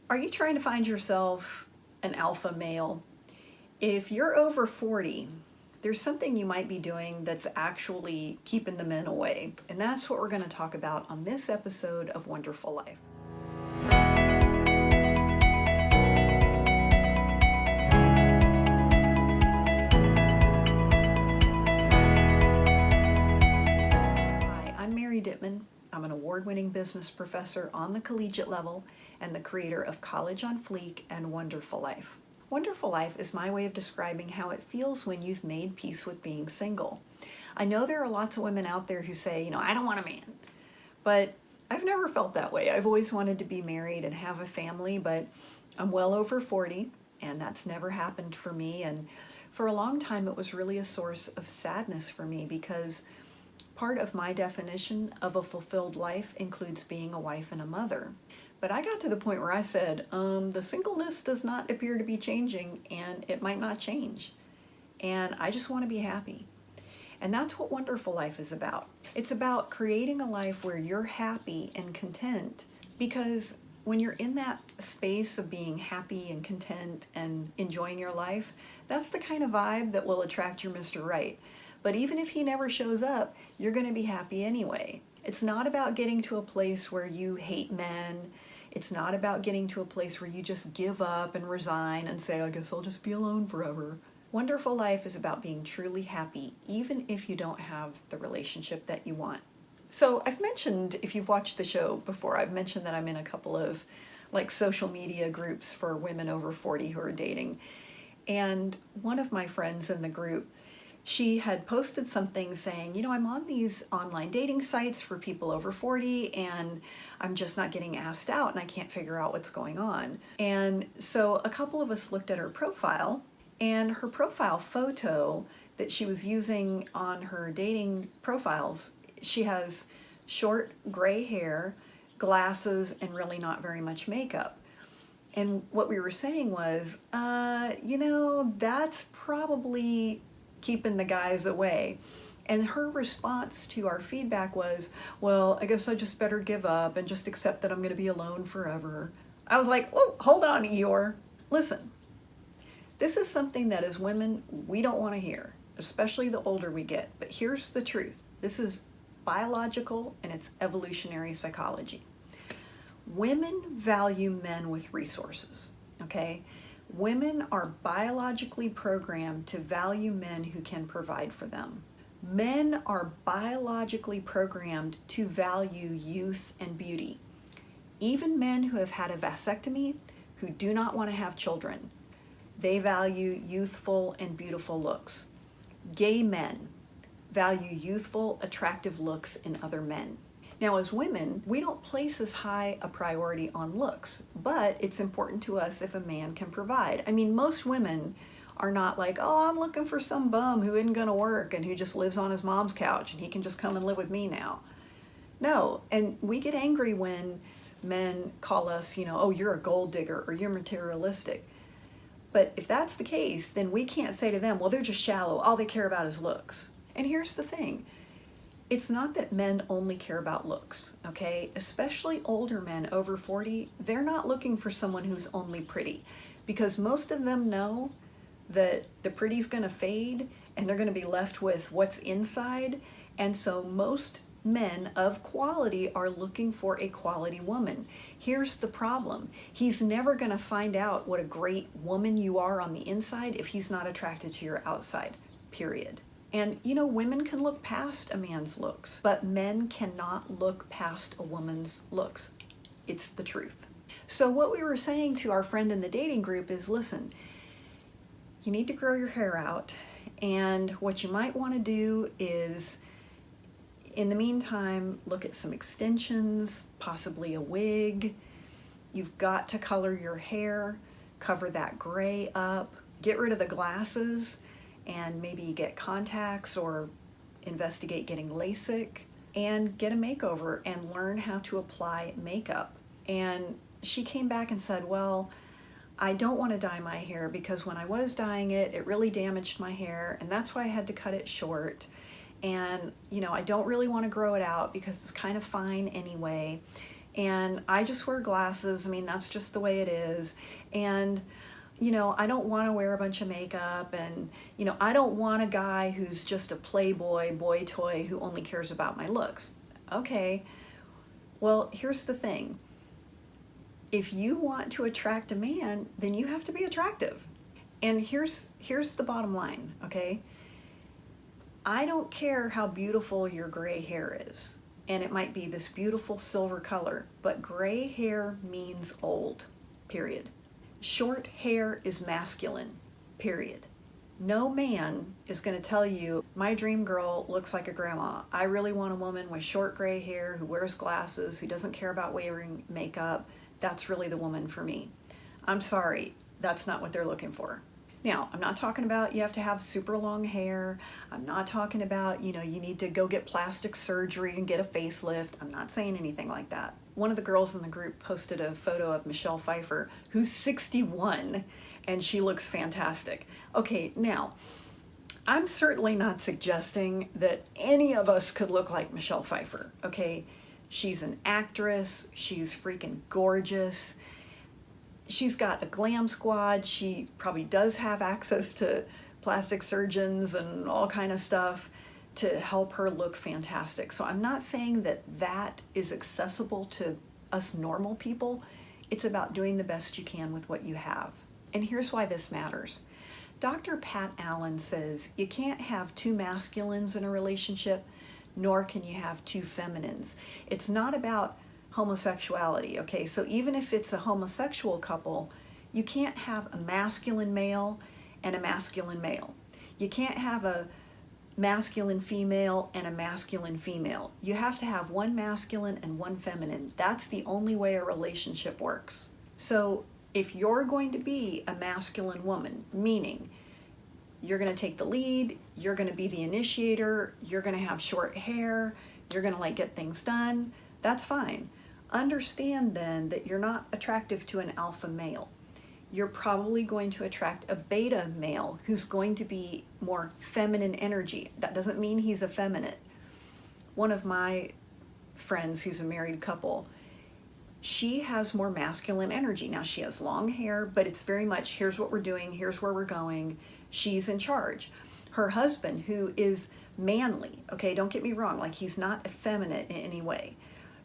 Are you trying to find yourself an alpha male? If you're over 40, there's something you might be doing that's actually keeping the men away. And that's what we're going to talk about on this episode of One-Derful Life. Hi, I'm Ditman. I'm an award-winning business professor on the collegiate level and the creator of College on Fleek and One-Derful Life. One-Derful Life is my way of describing how it feels when you've made peace with being single. I know there are lots of women out there who say, I don't want a man, but I've never felt that way. I've always wanted to be married and have a family, but I'm well over 40 and that's never happened for me. And for a long time, it was really a source of sadness for me because part of my definition of a fulfilled life includes being a wife and a mother. But I got to the point where I said, the singleness does not appear to be changing and it might not change. And I just want to be happy. And that's what One-Derful Life is about. It's about creating a life where you're happy and content, because when you're in that space of being happy and content and enjoying your life, that's the kind of vibe that will attract your Mr. Right. But even if he never shows up, you're going to be happy anyway. It's not about getting to a place where you hate men. It's not about getting to a place where you just give up and resign and say, I guess I'll just be alone forever. One-Derful Life is about being truly happy, even if you don't have the relationship that you want. So I've mentioned, if you've watched the show before, I've mentioned that I'm in a couple of social media groups for women over 40 who are dating. And one of my friends in the group, she had posted something saying, I'm on these online dating sites for people over 40 and I'm just not getting asked out and I can't figure out what's going on. And so a couple of us looked at her profile, and her profile photo that she was using on her dating profiles, she has short gray hair, glasses, and really not very much makeup. And what we were saying was, that's probably keeping the guys away. And her response to our feedback was, well, I guess I just better give up and just accept that I'm going to be alone forever. I was like, oh, hold on, Eeyore. Listen, this is something that as women, we don't want to hear, especially the older we get. But here's the truth. This is biological and it's evolutionary psychology. Women value men with resources, okay? Women are biologically programmed to value men who can provide for them. Men are biologically programmed to value youth and beauty. Even men who have had a vasectomy, who do not want to have children, they value youthful and beautiful looks. Gay men value youthful, attractive looks in other men. Now, as women, we don't place as high a priority on looks, but it's important to us if a man can provide. I mean, most women are not like, oh, I'm looking for some bum who isn't going to work and who just lives on his mom's couch and he can just come and live with me now. No, and we get angry when men call us, oh, you're a gold digger or you're materialistic. But if that's the case, then we can't say to them, well, they're just shallow. All they care about is looks. And here's the thing. It's not that men only care about looks, okay? Especially older men over 40, they're not looking for someone who's only pretty, because most of them know that the pretty's gonna fade and they're gonna be left with what's inside. And so most men of quality are looking for a quality woman. Here's the problem. He's never gonna find out what a great woman you are on the inside if he's not attracted to your outside, period. And women can look past a man's looks, but men cannot look past a woman's looks. It's the truth. So what we were saying to our friend in the dating group is, listen, you need to grow your hair out. And what you might want to do is, in the meantime, look at some extensions, possibly a wig. You've got to color your hair, cover that gray up, get rid of the glasses, and maybe get contacts or investigate getting LASIK, and get a makeover and learn how to apply makeup. And she came back and said, well, I don't want to dye my hair because when I was dyeing it, it really damaged my hair, and that's why I had to cut it short. And I don't really want to grow it out because it's kind of fine anyway. and I just wear glasses. I mean, that's just the way it is. And I don't want to wear a bunch of makeup, and I don't want a guy who's just a playboy boy toy who only cares about my looks. Okay, well, here's the thing. If you want to attract a man, then you have to be attractive. And here's the bottom line, okay? I don't care how beautiful your gray hair is, and it might be this beautiful silver color, but gray hair means old, period. Short hair is masculine, period. No man is going to tell you, my dream girl looks like a grandma. I really want a woman with short gray hair who wears glasses, who doesn't care about wearing makeup. That's really the woman for me. I'm sorry, that's not what they're looking for. Now, I'm not talking about you have to have super long hair. I'm not talking about, you need to go get plastic surgery and get a facelift. I'm not saying anything like that. One of the girls in the group posted a photo of Michelle Pfeiffer, who's 61, and she looks fantastic. Okay, now, I'm certainly not suggesting that any of us could look like Michelle Pfeiffer, okay? She's an actress. She's freaking gorgeous. She's got a glam squad. She probably does have access to plastic surgeons and all kind of stuff to help her look fantastic. So I'm not saying that that is accessible to us normal people. It's about doing the best you can with what you have. And here's why this matters. Dr. Pat Allen says you can't have two masculines in a relationship, nor can you have two feminines. It's not about homosexuality, okay? So even if it's a homosexual couple, you can't have a masculine male and a masculine male. You can't have a masculine female and a masculine female. You have to have one masculine and one feminine. That's the only way a relationship works. So if you're going to be a masculine woman, meaning you're going to take the lead, you're going to be the initiator, you're going to have short hair, you're going to get things done, that's fine. Understand then that you're not attractive to an alpha male. You're probably going to attract a beta male who's going to be more feminine energy. That doesn't mean he's effeminate. One of my friends who's a married couple, she has more masculine energy. Now she has long hair, but it's very much, here's what we're doing, here's where we're going. She's in charge. Her husband, who is manly, okay, don't get me wrong, he's not effeminate in any way,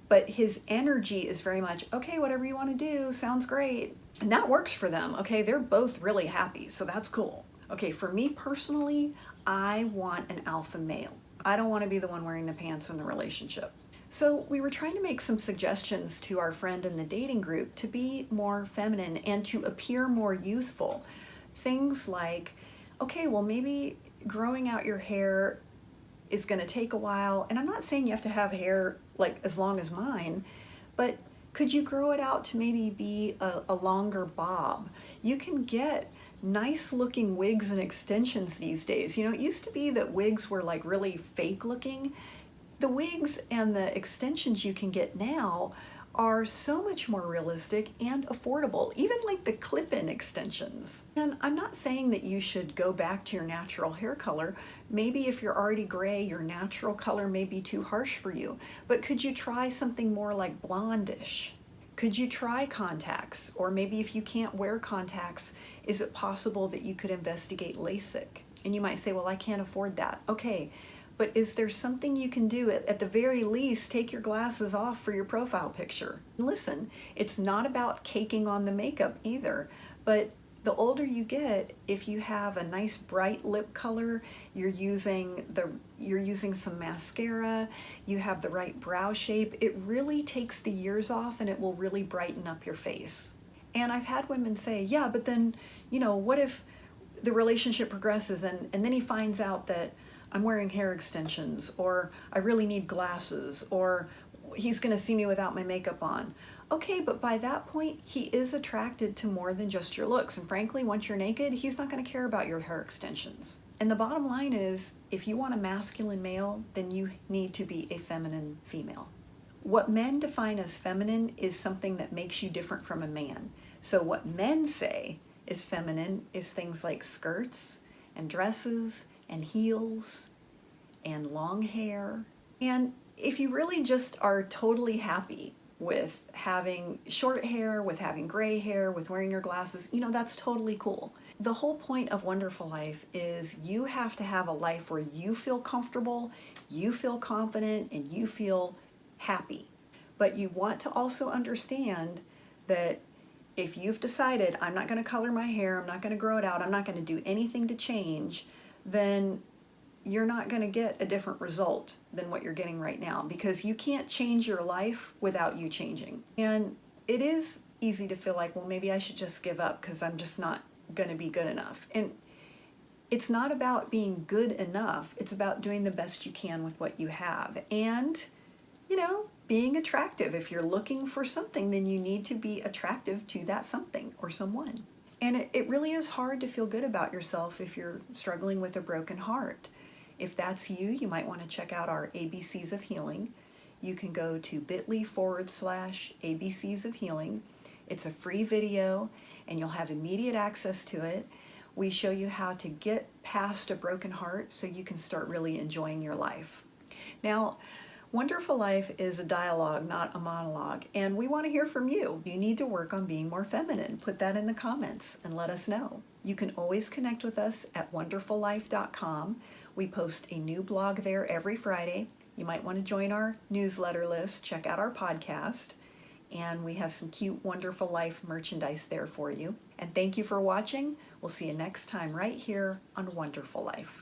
but his energy is very much, okay, whatever you want to do, sounds great. And that works for them, okay? They're both really happy, so that's cool. Okay, for me personally, I want an alpha male. I don't want to be the one wearing the pants in the relationship. So we were trying to make some suggestions to our friend in the dating group to be more feminine and to appear more youthful. Things like, okay, well maybe growing out your hair is going to take a while. And I'm not saying you have to have hair as long as mine, but could you grow it out to maybe be a longer bob? You can get nice looking wigs and extensions these days. It used to be that wigs were really fake looking. The wigs and the extensions you can get now are so much more realistic and affordable, even the clip-in extensions. And I'm not saying that you should go back to your natural hair color. Maybe if you're already gray, your natural color may be too harsh for you, but could you try something more blondish? Could you try contacts? Or maybe if you can't wear contacts, is it possible that you could investigate LASIK? And you might say, well, I can't afford that. Okay. But is there something you can do? At the very least, take your glasses off for your profile picture. Listen, it's not about caking on the makeup either, but the older you get, if you have a nice bright lip color, you're using some mascara, you have the right brow shape, it really takes the years off and it will really brighten up your face. And I've had women say, yeah, but then, what if the relationship progresses and then he finds out that I'm wearing hair extensions, or I really need glasses, or he's going to see me without my makeup on. Okay, but by that point, he is attracted to more than just your looks. And frankly, once you're naked, he's not going to care about your hair extensions. And the bottom line is, if you want a masculine male, then you need to be a feminine female. What men define as feminine is something that makes you different from a man. So what men say is feminine is things like skirts and dresses and heels and long hair. And if you really just are totally happy with having short hair, with having gray hair, with wearing your glasses. You know, that's totally cool. The whole point of Wonderful Life is you have to have a life where you feel comfortable, you feel confident, and you feel happy. But you want to also understand that if you've decided, I'm not going to color my hair, I'm not going to grow it out, I'm not going to do anything to change, then you're not going to get a different result than what you're getting right now, because you can't change your life without you changing. And it is easy to feel like, well, maybe I should just give up because I'm just not going to be good enough. And it's not about being good enough. It's about doing the best you can with what you have. And, you know, being attractive. If you're looking for something, then you need to be attractive to that something or someone. And it really is hard to feel good about yourself if you're struggling with a broken heart. If that's you, you might want to check out our ABCs of Healing. You can go to bit.ly/ABCs of Healing. It's a free video and you'll have immediate access to it. We show you how to get past a broken heart so you can start really enjoying your life. Now, Wonderful Life is a dialogue, not a monologue, and we want to hear from you. You need to work on being more feminine. Put that in the comments and let us know. You can always connect with us at wonderfullife.com. We post a new blog there every Friday. You might want to join our newsletter list, check out our podcast, and we have some cute Wonderful Life merchandise there for you. And thank you for watching. We'll see you next time right here on Wonderful Life.